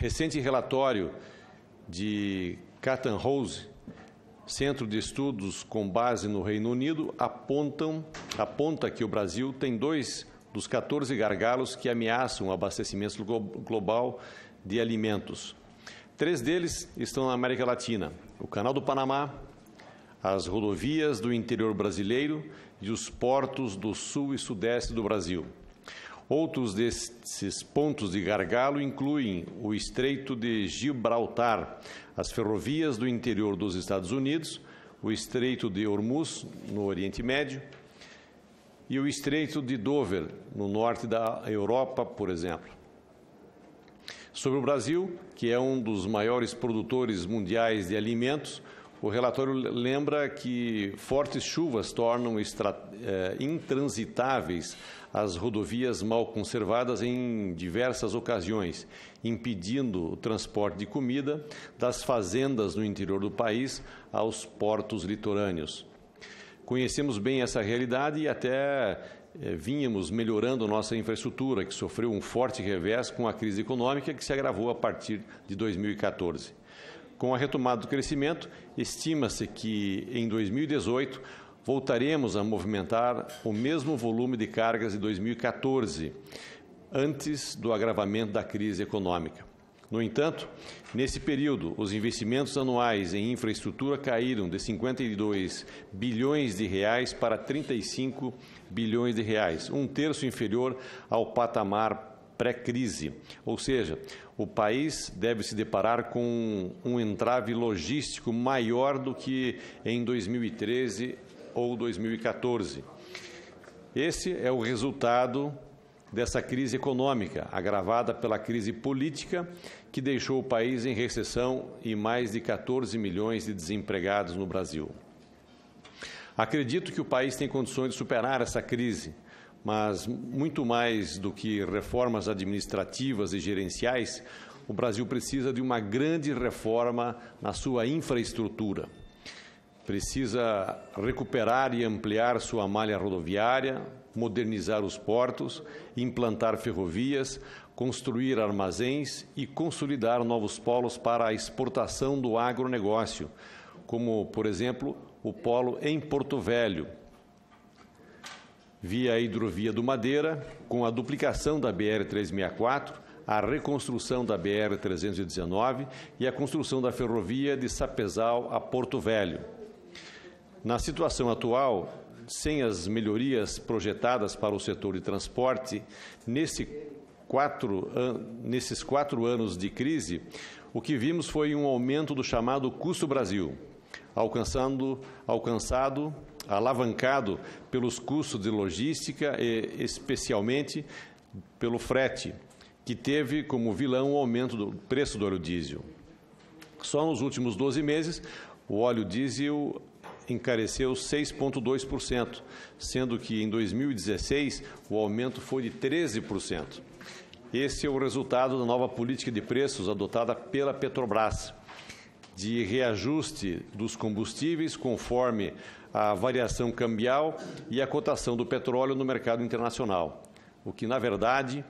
Recente relatório de Chatham House, Centro de Estudos com base no Reino Unido, aponta que o Brasil tem 2 dos 14 gargalos que ameaçam o abastecimento global de alimentos. 3 deles estão na América Latina: o Canal do Panamá, as rodovias do interior brasileiro e os portos do sul e sudeste do Brasil. Outros desses pontos de gargalo incluem o Estreito de Gibraltar, as ferrovias do interior dos Estados Unidos, o Estreito de Hormuz, no Oriente Médio, e o Estreito de Dover, no norte da Europa, por exemplo. Sobre o Brasil, que é um dos maiores produtores mundiais de alimentos, o relatório lembra que fortes chuvas tornam intransitáveis as rodovias mal conservadas em diversas ocasiões, impedindo o transporte de comida das fazendas no interior do país aos portos litorâneos. Conhecemos bem essa realidade e até vínhamos melhorando nossa infraestrutura, que sofreu um forte revés com a crise econômica que se agravou a partir de 2014. Com a retomada do crescimento, estima-se que em 2018 voltaremos a movimentar o mesmo volume de cargas de 2014, antes do agravamento da crise econômica. No entanto, nesse período, os investimentos anuais em infraestrutura caíram de 52 bilhões de reais para 35 bilhões de reais, 1/3 inferior ao patamar pré-crise, ou seja, o país deve se deparar com um entrave logístico maior do que em 2013 ou 2014. Esse é o resultado dessa crise econômica, agravada pela crise política, que deixou o país em recessão e mais de 14 milhões de desempregados no Brasil. Acredito que o país tem condições de superar essa crise, mas muito mais do que reformas administrativas e gerenciais, o Brasil precisa de uma grande reforma na sua infraestrutura. Precisa recuperar e ampliar sua malha rodoviária, modernizar os portos, implantar ferrovias, construir armazéns e consolidar novos polos para a exportação do agronegócio, como, por exemplo, o polo em Porto Velho, via a hidrovia do Madeira, com a duplicação da BR-364, a reconstrução da BR-319 e a construção da ferrovia de Sapezal a Porto Velho. Na situação atual, sem as melhorias projetadas para o setor de transporte, nesses 4 anos de crise, o que vimos foi um aumento do chamado custo Brasil, alavancado pelos custos de logística e, especialmente, pelo frete, que teve como vilão o aumento do preço do óleo diesel. Só nos últimos 12 meses, o óleo diesel encareceu 6,2%, sendo que em 2016 o aumento foi de 13%. Esse é o resultado da nova política de preços adotada pela Petrobras, de reajuste dos combustíveis conforme a variação cambial e a cotação do petróleo no mercado internacional, o que, na verdade,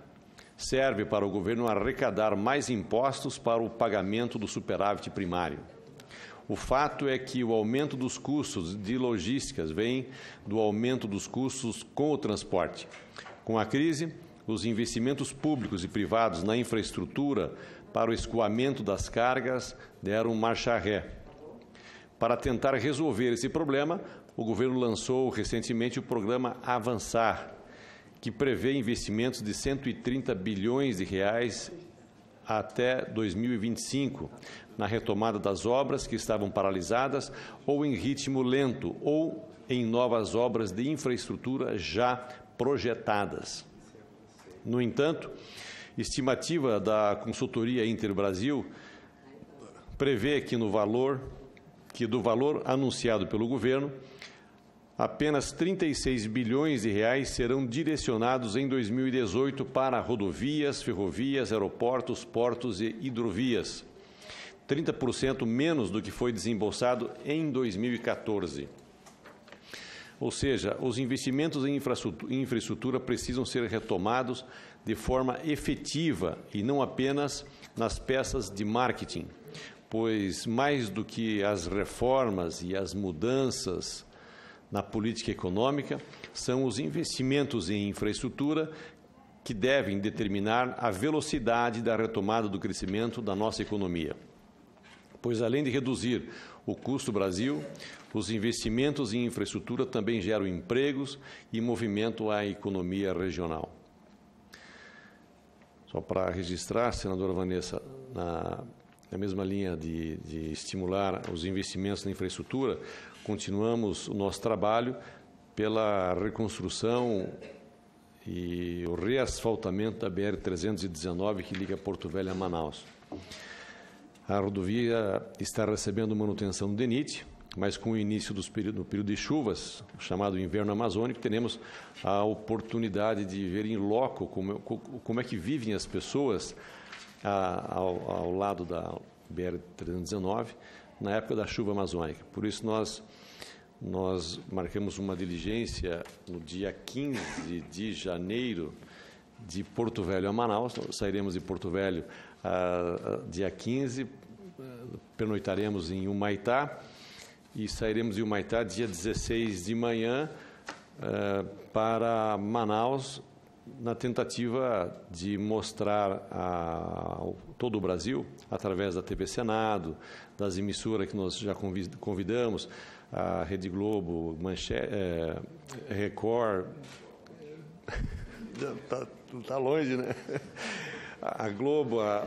serve para o governo arrecadar mais impostos para o pagamento do superávit primário. O fato é que o aumento dos custos de logísticas vem do aumento dos custos com o transporte. Com a crise, os investimentos públicos e privados na infraestrutura para o escoamento das cargas deram marcha ré. Para tentar resolver esse problema, o governo lançou recentemente o programa Avançar, que prevê investimentos de 130 bilhões de reais até 2025, na retomada das obras que estavam paralisadas ou em ritmo lento ou em novas obras de infraestrutura já projetadas. No entanto, estimativa da consultoria Interbrasil prevê que do valor anunciado pelo governo, apenas 36 bilhões de reais serão direcionados em 2018 para rodovias, ferrovias, aeroportos, portos e hidrovias, 30% menos do que foi desembolsado em 2014. Ou seja, os investimentos em infraestrutura precisam ser retomados de forma efetiva e não apenas nas peças de marketing, pois mais do que as reformas e as mudanças na política econômica, são os investimentos em infraestrutura que devem determinar a velocidade da retomada do crescimento da nossa economia. Pois, além de reduzir o custo do Brasil, os investimentos em infraestrutura também geram empregos e movimentam a economia regional. Só para registrar, senadora Vanessa, na mesma linha de estimular os investimentos na infraestrutura, continuamos o nosso trabalho pela reconstrução e o reasfaltamento da BR-319, que liga Porto Velho a Manaus. A rodovia está recebendo manutenção do DENIT, mas com o início do período de chuvas, chamado inverno amazônico, teremos a oportunidade de ver em loco como é que vivem as pessoas ao lado da BR-319 na época da chuva amazônica. Por isso, nós marcamos uma diligência no dia 15 de janeiro de Porto Velho a Manaus. Sairemos de Porto Velho dia 15, pernoitaremos em Humaitá e sairemos de Humaitá dia 16 de manhã para Manaus, na tentativa de mostrar a todo o Brasil, através da TV Senado, das emissoras que nós já convidamos, a Rede Globo, Record, está longe, né? A Globo, a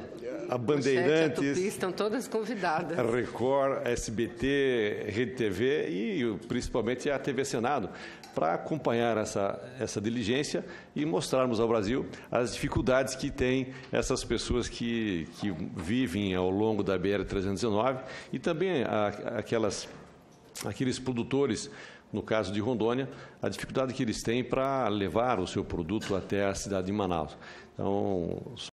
Bandeirantes, a Tupi, estão todas convidadas. A Record, a SBT, Rede TV e principalmente a TV Senado, para acompanhar essa diligência e mostrarmos ao Brasil as dificuldades que têm essas pessoas que vivem ao longo da BR-319 e também aqueles produtores, no caso de Rondônia, a dificuldade que eles têm para levar o seu produto até a cidade de Manaus. Então,